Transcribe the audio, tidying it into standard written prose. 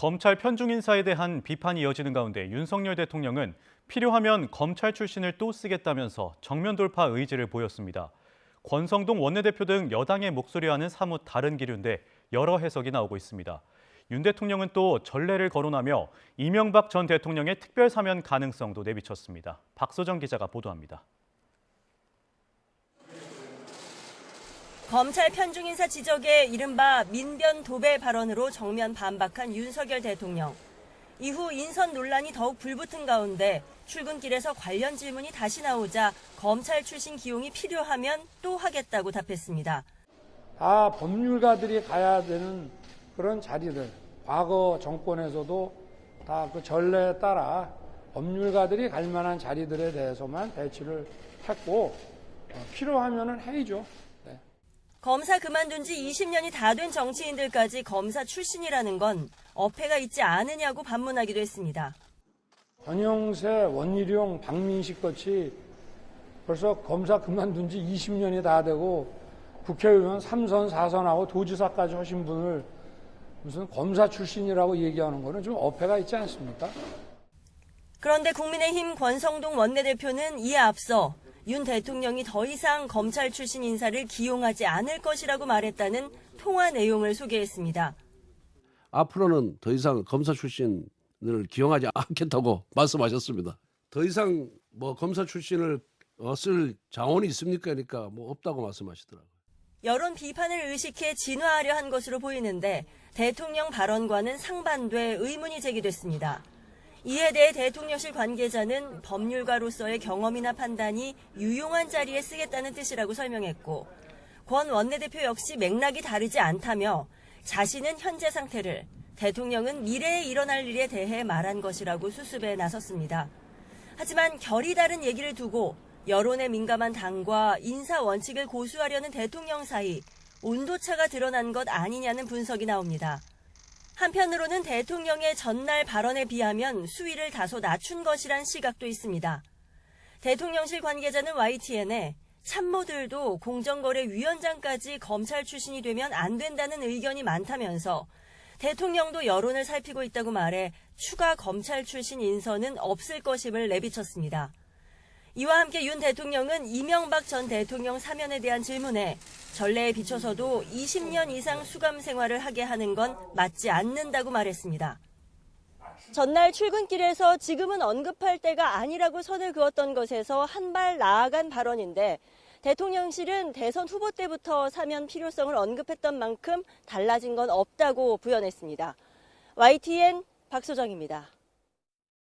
검찰 편중 인사에 대한 비판이 이어지는 가운데 윤석열 대통령은 필요하면 검찰 출신을 또 쓰겠다면서 정면 돌파 의지를 보였습니다. 권성동 원내대표 등 여당의 목소리와는 사뭇 다른 기류인데 여러 해석이 나오고 있습니다. 윤 대통령은 또 전례를 거론하며 이명박 전 대통령의 특별 사면 가능성도 내비쳤습니다. 박소정 기자가 보도합니다. 검찰 편중 인사 지적에 이른바 민변 도배 발언으로 정면 반박한 윤석열 대통령. 이후 인선 논란이 더욱 불붙은 가운데 출근길에서 관련 질문이 다시 나오자 검찰 출신 기용이 필요하면 또 하겠다고 답했습니다. 다 법률가들이 가야 되는 그런 자리들, 과거 정권에서도 다 그 전례에 따라 법률가들이 갈 만한 자리들에 대해서만 배치를 했고 필요하면은 해야죠. 검사 그만둔 지 20년이 다 된 정치인들까지 검사 출신이라는 건 어폐가 있지 않으냐고 반문하기도 했습니다. 전영세, 원희룡, 박민식 같이 벌써 검사 그만둔 지 20년이 다 되고 국회의원 3선, 4선하고 도지사까지 하신 분을 무슨 검사 출신이라고 얘기하는 거는 좀 어폐가 있지 않습니까? 그런데 국민의힘 권성동 원내대표는 이에 앞서 윤 대통령이 더 이상 검찰 출신 인사를 기용하지 않을 것이라고 말했다는 통화 내용을 소개했습니다. 앞으로는 더 이상 검사 출신을 기용하지 않겠다고 말씀하셨습니다. 더 이상 검사 출신을 쓸 자원이 있습니까? 그러니까 없다고 말씀하시더라고요. 여론 비판을 의식해 진화하려 한 것으로 보이는데 대통령 발언과는 상반돼 의문이 제기됐습니다. 이에 대해 대통령실 관계자는 법률가로서의 경험이나 판단이 유용한 자리에 쓰겠다는 뜻이라고 설명했고, 권 원내대표 역시 맥락이 다르지 않다며 자신은 현재 상태를, 대통령은 미래에 일어날 일에 대해 말한 것이라고 수습에 나섰습니다. 하지만 결이 다른 얘기를 두고 여론에 민감한 당과 인사 원칙을 고수하려는 대통령 사이 온도차가 드러난 것 아니냐는 분석이 나옵니다. 한편으로는 대통령의 전날 발언에 비하면 수위를 다소 낮춘 것이란 시각도 있습니다. 대통령실 관계자는 YTN에 참모들도 공정거래위원장까지 검찰 출신이 되면 안 된다는 의견이 많다면서 대통령도 여론을 살피고 있다고 말해 추가 검찰 출신 인선은 없을 것임을 내비쳤습니다. 이와 함께 윤 대통령은 이명박 전 대통령 사면에 대한 질문에 전례에 비춰서도 20년 이상 수감 생활을 하게 하는 건 맞지 않는다고 말했습니다. 전날 출근길에서 지금은 언급할 때가 아니라고 선을 그었던 것에서 한 발 나아간 발언인데 대통령실은 대선 후보 때부터 사면 필요성을 언급했던 만큼 달라진 건 없다고 부연했습니다. YTN 박소정입니다.